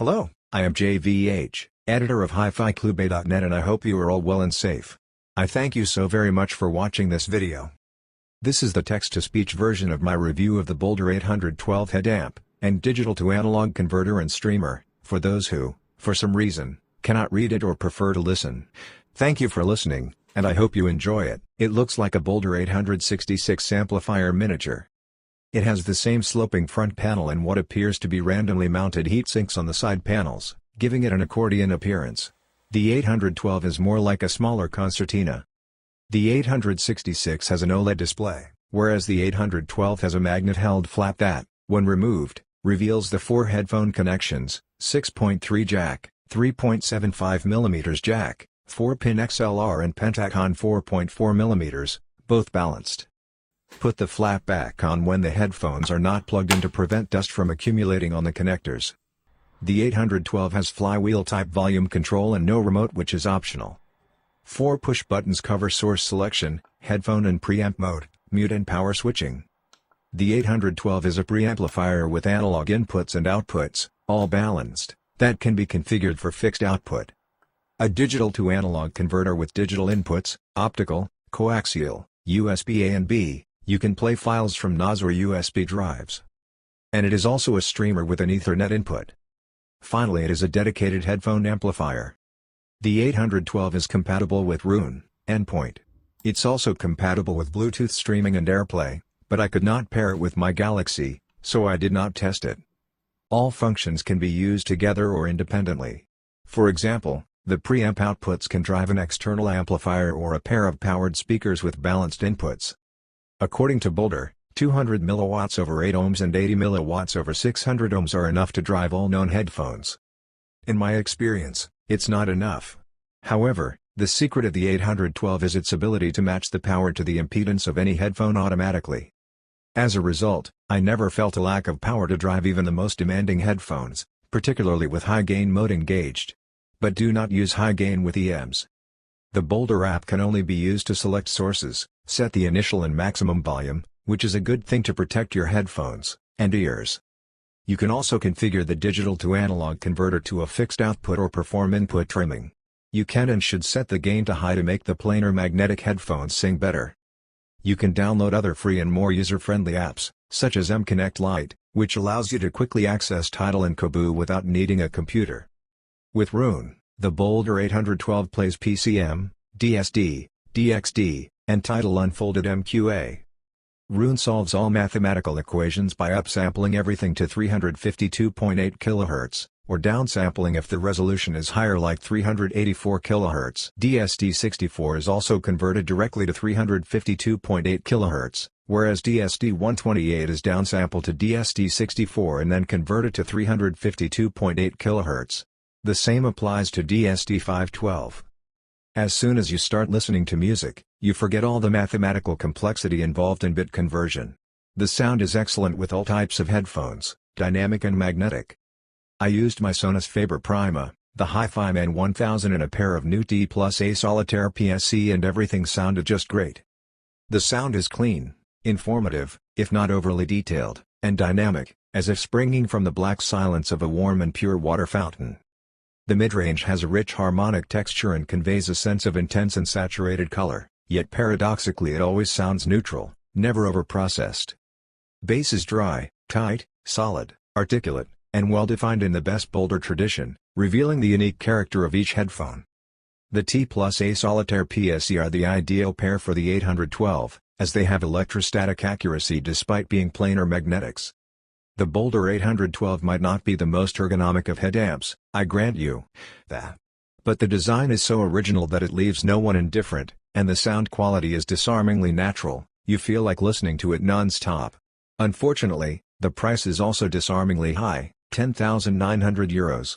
Hello, I am JVH, editor of HIFICLUBE.NET, and I hope you are all well and safe. I thank you so very much for watching this video. This is the text-to-speech version of my review of the Boulder 812 head-amp and digital-to-analog converter and streamer, for those who, for some reason, cannot read it or prefer to listen. Thank you for listening, and I hope you enjoy it. It looks like a Boulder 866 amplifier miniature. It has the same sloping front panel and what appears to be randomly mounted heatsinks on the side panels, giving it an accordion appearance. The 812 is more like a smaller concertina. The 866 has an OLED display, whereas the 812 has a magnet-held flap that, when removed, reveals the 4 headphone connections, 6.3 jack, 3.75mm jack, 4-pin XLR and Pentacon 4.4mm, both balanced. Put the flap back on when the headphones are not plugged in to prevent dust from accumulating on the connectors. The 812 has flywheel-type volume control and no remote, which is optional. 4 push buttons cover source selection, headphone and preamp mode, mute and power switching. The 812 is a preamplifier with analog inputs and outputs, all balanced, that can be configured for fixed output. A digital-to-analog converter with digital inputs, optical, coaxial, USB A and B. You can play files from NAS or USB drives. And it is also a streamer with an Ethernet input. Finally, it is a dedicated headphone amplifier. The 812 is compatible with Roon endpoint. It's also compatible with Bluetooth streaming and AirPlay, but I could not pair it with my Galaxy, so I did not test it. All functions can be used together or independently. For example, the preamp outputs can drive an external amplifier or a pair of powered speakers with balanced inputs. According to Boulder, 200 mW over 8 ohms and 80 mW over 600 ohms are enough to drive all known headphones. In my experience, it's not enough. However, the secret of the 812 is its ability to match the power to the impedance of any headphone automatically. As a result, I never felt a lack of power to drive even the most demanding headphones, particularly with high gain mode engaged. But do not use high gain with EMs. The Boulder app can only be used to select sources, set the initial and maximum volume, which is a good thing to protect your headphones and ears. You can also configure the digital-to-analog converter to a fixed output or perform input trimming. You can and should set the gain to high to make the planar magnetic headphones sing better. You can download other free and more user-friendly apps, such as mConnect Lite, which allows you to quickly access Tidal and Kobo without needing a computer. With Roon, the Boulder 812 plays PCM, DSD, DXD, and Tidal unfolded MQA. Roon solves all mathematical equations by upsampling everything to 352.8 kHz, or downsampling if the resolution is higher like 384 kHz. DSD64 is also converted directly to 352.8 kHz, whereas DSD128 is downsampled to DSD64 and then converted to 352.8 kHz. The same applies to DSD512. As soon as you start listening to music, you forget all the mathematical complexity involved in bit conversion. The sound is excellent with all types of headphones, dynamic and magnetic. I used my Sonos Faber Prima, the Hi-Fi Man 1000 and a pair of new T Plus A Solitaire PSC, and everything sounded just great. The sound is clean, informative, if not overly detailed, and dynamic, as if springing from the black silence of a warm and pure water fountain. The mid-range has a rich harmonic texture and conveys a sense of intense and saturated color, yet paradoxically it always sounds neutral, never overprocessed. Bass is dry, tight, solid, articulate, and well-defined in the best Boulder tradition, revealing the unique character of each headphone. The T Plus A Solitaire PSC are the ideal pair for the 812, as they have electrostatic accuracy despite being planar magnetics. The Boulder 812 might not be the most ergonomic of headamps, I grant you that. But the design is so original that it leaves no one indifferent, and the sound quality is disarmingly natural, you feel like listening to it non-stop. Unfortunately, the price is also disarmingly high, €10,900.